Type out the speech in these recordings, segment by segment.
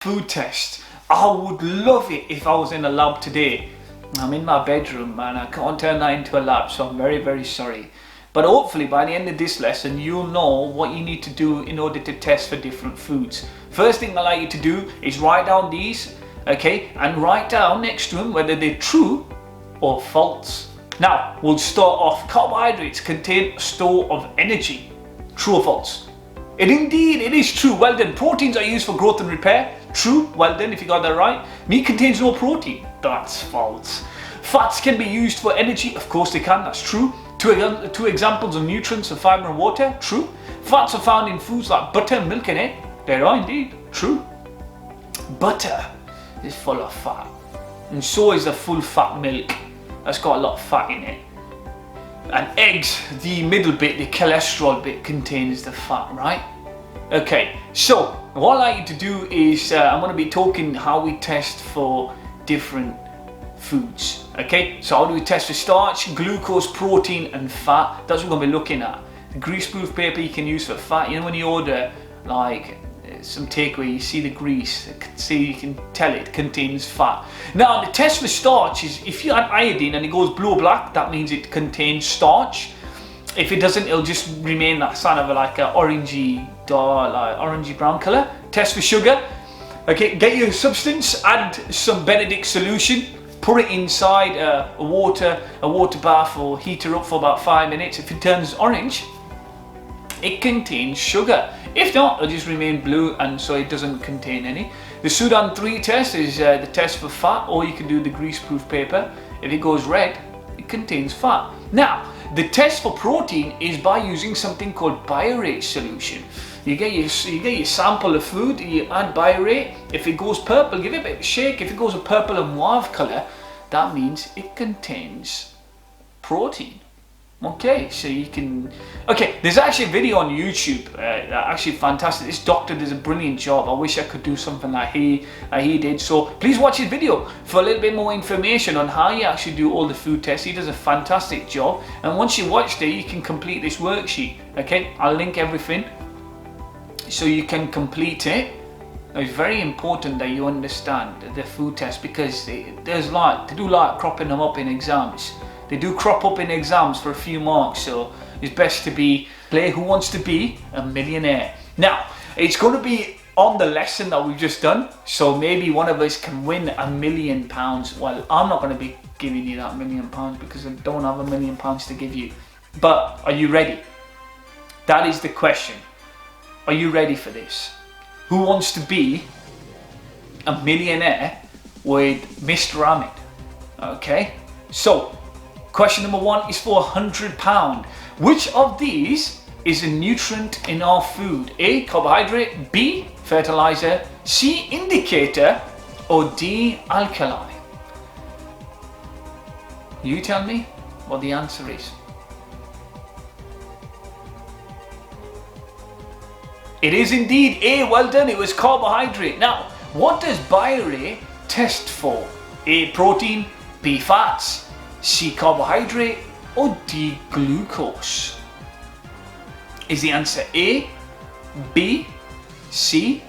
Food test. I would love it if I was in a lab today. I'm in my bedroom and I can't turn that into a lab, so I'm very sorry. But hopefully by the end of this lesson you'll know what you need to do in order to test for different foods. First thing I'd like you to do is write down these, okay, and write down next to them whether they're true or false. Now we'll start off. Carbohydrates contain a store of energy. True or false? It is true. Well done. Proteins are used for growth and repair. True. Well done if you got that right. Meat contains no protein. That's false. Fats can be used for energy. Of course they can. That's true. Two examples of nutrients are fiber and water. True. Fats are found in foods like butter, milk and egg. They are indeed true. Butter is full of fat, and so is the full fat milk. That's got a lot of fat in it. And eggs, the middle bit, the cholesterol bit, contains the fat, right? Okay, so what I'd like you to do is I'm going to be talking how we test for different foods. Okay, so how do we test for starch, glucose, protein and fat? That's what we're going to be looking at. The greaseproof paper you can use for fat. You know when you order like some takeaway, you see the grease, you can tell it contains fat. Now the test for starch is if you add iodine and it goes blue or black, that means it contains starch. If it doesn't, it'll just remain that kind of like an orangey brown colour. Test for sugar. Okay, get your substance, add some Benedict solution, put it inside a water bath or heater up for about 5 minutes. If it turns orange, it contains sugar. If not, it'll just remain blue, and so it doesn't contain any. The Sudan 3 test is the test for fat, or you can do the greaseproof paper. If it goes red, it contains fat. Now, the test for protein is by using something called biorate solution. You get your sample of food, you add biorate. If it goes purple, give it a bit of a shake. If it goes a purple and mauve colour, that means it contains protein. Okay, so you can... Okay, there's actually a video on YouTube, actually fantastic. This doctor does a brilliant job. I wish I could do something like he did. So please watch his video for a little bit more information on how you actually do all the food tests. He does a fantastic job. And once you watch it, you can complete this worksheet. Okay, I'll link everything so you can complete it. It's very important that you understand the food test, because they do like cropping them up in exams. They do crop up in exams for a few marks, so it's best to play Who Wants to Be a Millionaire. Now, it's going to be on the lesson that we've just done, so maybe one of us can win £1 million. Well, I'm not going to be giving you that £1 million because I don't have £1 million to give you. But are you ready? That is the question. Are you ready for this? Who wants to be a millionaire with Mr. Ahmed? Okay, so question number 1 is for £100. Which of these is a nutrient in our food? A, carbohydrate, B, fertilizer, C, indicator, or D, alkali? You tell me what the answer is. It is indeed A. Well done, it was carbohydrate. Now, what does biorate test for? A, protein, B, fats, C, carbohydrate, or D, glucose? Is the answer A, B, C,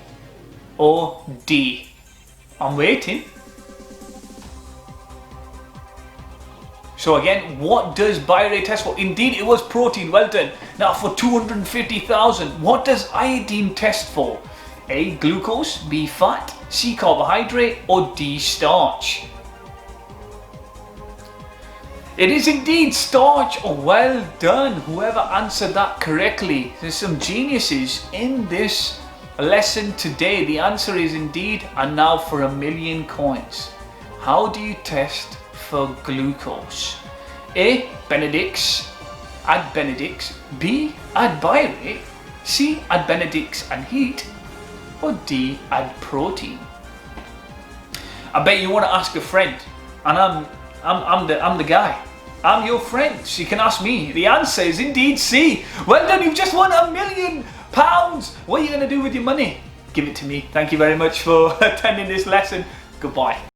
or D? I'm waiting. So again, what does biorate test for? Indeed, it was protein. Well done. Now for 250,000, what does iodine test for? A, glucose, B, fat, C, carbohydrate, or D, starch? It is indeed starch. Oh, well done, whoever answered that correctly. There's some geniuses in this lesson today. The answer is indeed, and now for £1 million coins. How do you test for glucose? A, Benedicts, add Benedicts. B, add biorate. C, add Benedicts and heat. Or D, add protein? I bet you want to ask a friend, and I'm the guy. I'm your friend, so you can ask me. The answer is indeed C. Well done, you've just won £1 million. What are you going to do with your money? Give it to me. Thank you very much for attending this lesson. Goodbye.